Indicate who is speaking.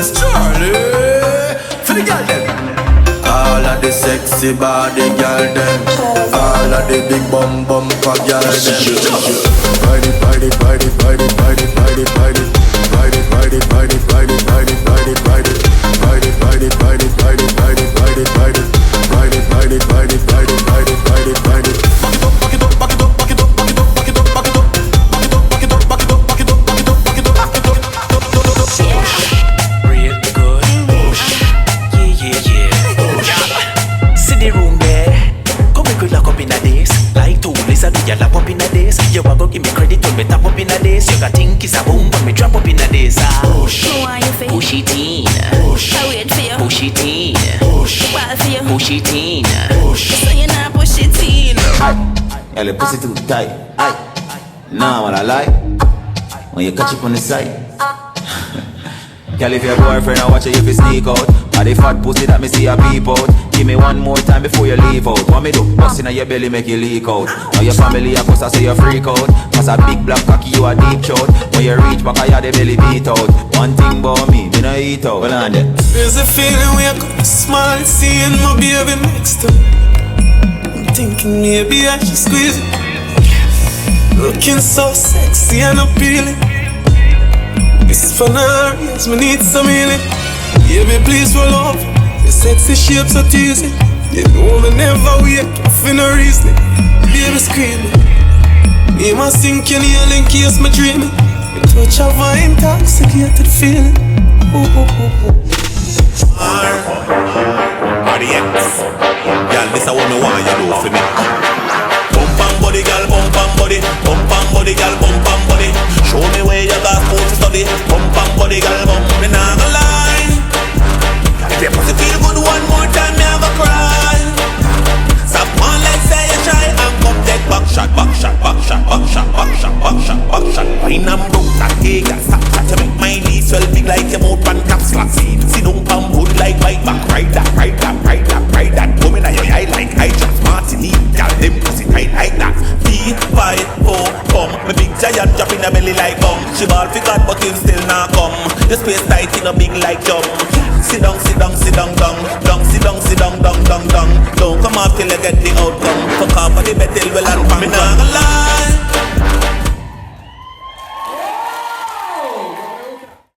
Speaker 1: It's Charlie. For the girl them. All of the sexy body girl them. All of the big bum for girl them. Party, party, party, party, party, party, party. Party, party, party, party, party, party, party. Party, party, party, party, party, party, party. Party, party, party, party, party, party, party. Back it up, back it up, back it up, back it up, back it up, back it up, back it up, back it up, back it up, back it up, back it up, back it up, back it up.
Speaker 2: Real good. Yeah. See the room there. Come we could lock up in a days. Like two blizzard, we lap up in a days. You want go give me credit when me tap up in a days. You got think it's a boom when me drop up in a days.
Speaker 3: Who are you for?
Speaker 2: Push it in.
Speaker 3: I wait for you.
Speaker 2: Push it in.
Speaker 3: Why for you?
Speaker 2: Push it in.
Speaker 3: So you not push it in.
Speaker 4: Girl, your pussy too tight. Nah, what I like when you catch it on the side. Girl, if your boyfriend I watch you if you sneak out. Or the fat pussy that me see a peep out. Give me one more time before you leave out. What me do? Bust inna your belly make you leak out. Now your family a cuss I say you freak out. Cause a big black cocky you a deep throat. When you reach back I hear the belly beat out. One thing about me no eat out. Hold on there.
Speaker 5: There's a feeling where I come smile seeing my baby next to me. I'm thinking maybe I should squeeze it. Looking so sexy and appealing. This is for now, yes, me need some healing. Baby, please roll off. Your sexy shape so teasing. You know me never wake up for no reason. Baby screaming. Me must sink your nail in case me dreaming. You touch a vibe, intoxicated feeling. Ooh, ooh, ooh, ooh.
Speaker 6: RDX. Girl, this is what me want you do for me. Bump and body, girl, bump and body. Bump and body, girl, bump and body. Show me where you got school to study. Bump and body, girl, bump. Me nah gonna lie. If your pussy feel good one more time, me have a cry. Stop one, let's say you try. And come take back shot, back shot, back shot, back shot, back shot, back shot, back shot. Wine and broke that hey, girl, stop that. You make my knees swell big like your mouth and caps flat. See don't pump good like bite back. Ride that, ride that, ride that, ride that. Woman at your eye like I just Martini. Girl, them pussy tight like that. 3, 5, 4, come. My big giant drop in the belly like bum. She ball fi God but him still not come. The space tight in a big like jump. Sit down, sit down, sit down, down, down, sit down, sit down, down, down, down. Don't come off till you get the outcome. Fuck off for the battle, well and me nah gonna lie.